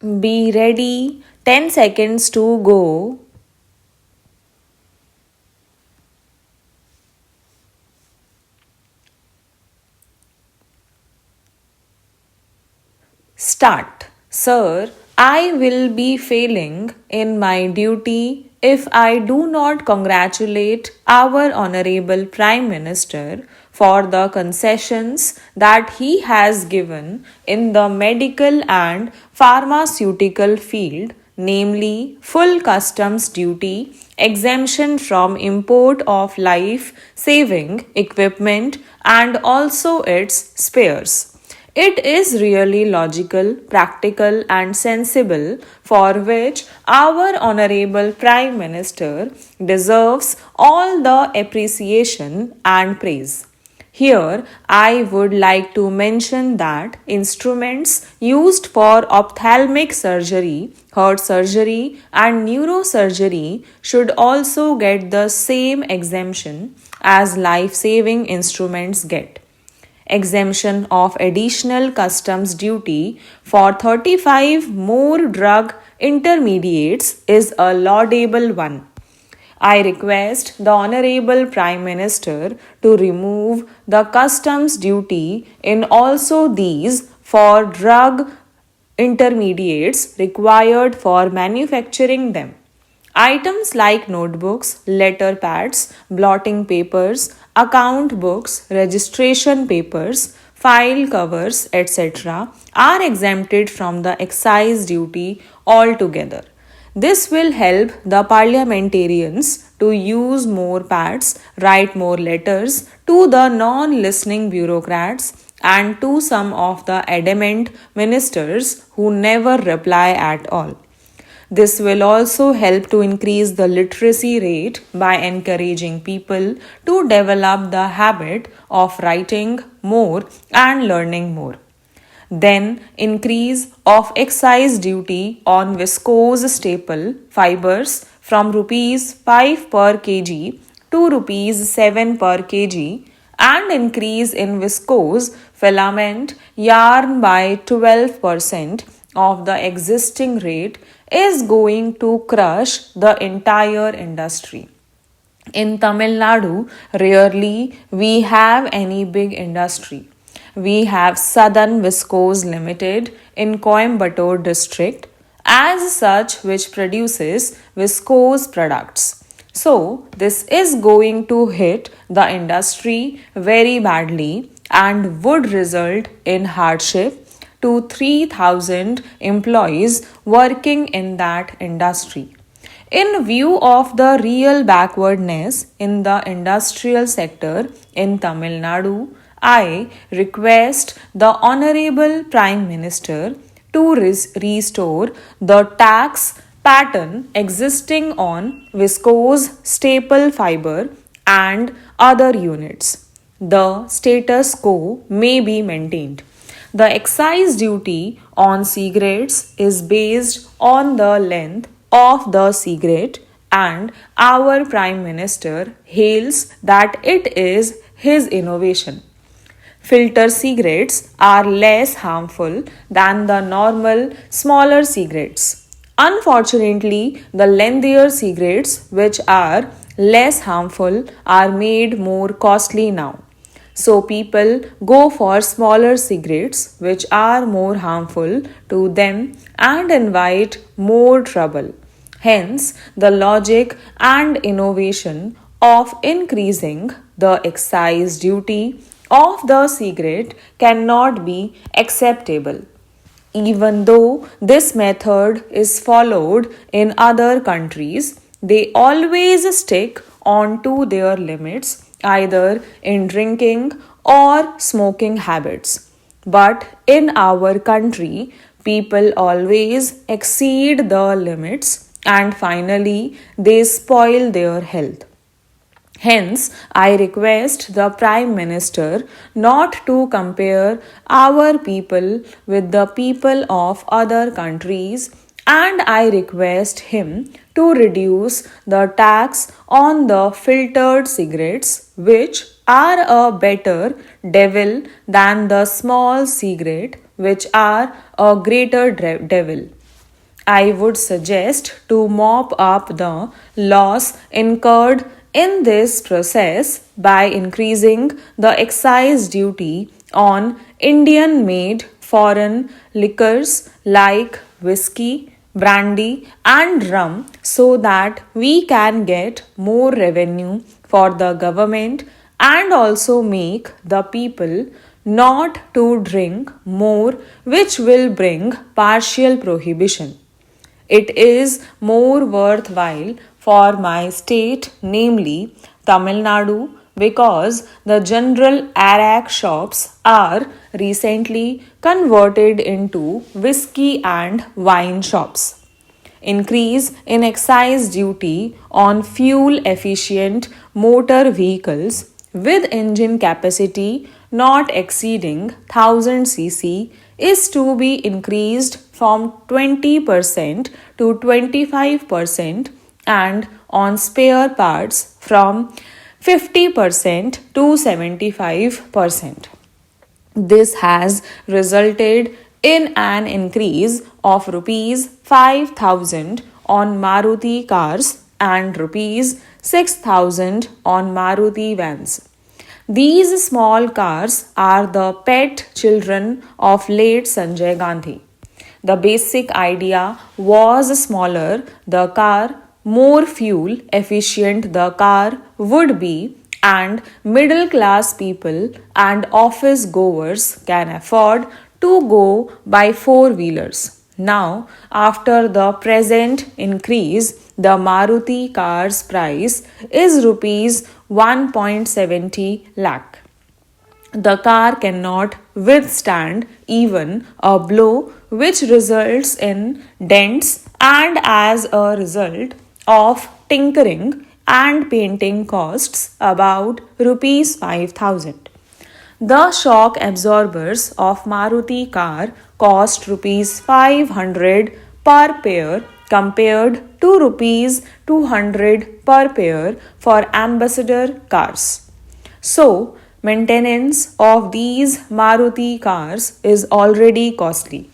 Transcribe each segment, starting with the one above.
Be ready. 10 seconds to go. Start. Sir, I will be failing in my duty if I do not congratulate our Honorable Prime Minister for the concessions that he has given in the medical and pharmaceutical field, namely full customs duty, exemption from import of life saving equipment, and also its spares. It is really logical, practical, and sensible, for which our Honorable Prime Minister deserves all the appreciation and praise. Here, I would like to mention that instruments used for ophthalmic surgery, heart surgery, and neurosurgery should also get the same exemption as life saving instruments get. Exemption of additional customs duty for 35 more drug intermediates is a laudable one. I request the Honorable Prime Minister to remove the customs duty in also these for drug intermediates required for manufacturing them. Items like notebooks, letter pads, blotting papers, account books, registration papers, file covers, etc., are exempted from the excise duty altogether. This will help the parliamentarians to use more pads, write more letters to the non listening bureaucrats and to some of the adamant ministers who never reply at all. This will also help to increase the literacy rate by encouraging people to develop the habit of writing more and learning more. Then, increase of excise duty on viscose staple fibers from rupees 5 per kg to rupees 7 per kg, and increase in viscose filament yarn by 12% of the existing rate is going to crush the entire industry. In Tamil Nadu, rarely we have any big industry. We have Southern Viscose Limited in Coimbatore district as such, which produces viscose products. So, this is going to hit the industry very badly and would result in hardship to 3,000 employees working in that industry. In view of the real backwardness in the industrial sector in Tamil Nadu, I request the Honorable Prime Minister to restore the tax pattern existing on viscose staple fiber and other units. The status quo may be maintained. The excise duty on cigarettes is based on the length of the cigarette, and our Prime Minister hails that it is his innovation. Filter cigarettes are less harmful than the normal smaller cigarettes. Unfortunately, the lengthier cigarettes, which are less harmful, are made more costly now. So people go for smaller cigarettes, which are more harmful to them and invite more trouble. Hence, the logic and innovation of increasing the excise duty of the cigarette cannot be acceptable. Even though this method is followed in other countries, they always stick on to their limits either in drinking or smoking habits. But in our country, people always exceed the limits and finally they spoil their health. Hence, I request the Prime Minister not to compare our people with the people of other countries, and I request him to reduce the tax on the filtered cigarettes, which are a better devil than the small cigarette, which are a greater devil. I would suggest to mop up the loss incurred in this process by increasing the excise duty on Indian made foreign liquors like whiskey, brandy, and rum so that we can get more revenue for the government and also make the people not to drink more, which will bring partial prohibition. It is more worthwhile for my state, namely Tamil Nadu, because the general arak shops are recently converted into whiskey and wine shops. Increase in excise duty on fuel efficient motor vehicles with engine capacity not exceeding 1000 cc is to be increased from 20% to 25% and on spare parts from 50% to 75%. This has resulted in an increase of rupees 5000 on Maruti cars and rupees 6000 on Maruti vans. These small cars are the pet children of late Sanjay Gandhi. The basic idea was smaller the car, more fuel efficient the car would be, and middle class people and office goers can afford to go by four wheelers. Now, after the present increase, the Maruti car's price is rupees 1.70 lakh. The car cannot withstand even a blow, which results in dents, and as a result of tinkering and painting costs about rupees 5000. The shock absorbers of Maruti car cost rupees 500 per pair compared to rupees 200 per pair for ambassador cars. So, maintenance of these Maruti cars is already costly.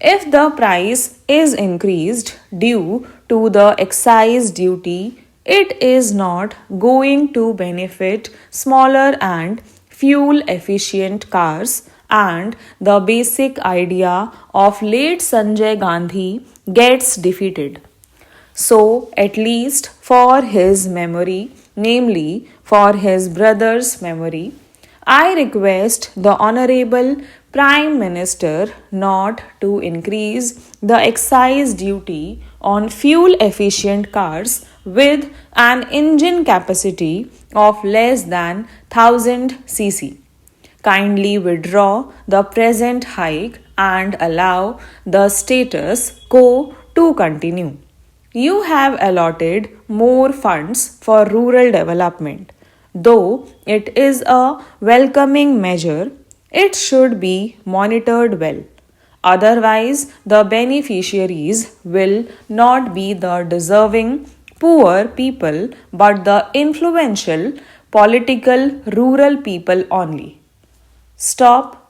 If the price is increased due to the excise duty, it is not going to benefit smaller and fuel efficient cars, and the basic idea of late Sanjay Gandhi gets defeated. So, at least for his memory, namely for his brother's memory, I request the Honorable Prime Minister not to increase the excise duty on fuel efficient cars with an engine capacity of less than 1000 cc. Kindly withdraw the present hike and allow the status quo to continue. You have allotted more funds for rural development. Though it is a welcoming measure, it should be monitored well. Otherwise, the beneficiaries will not be the deserving poor people but the influential political rural people only. Stop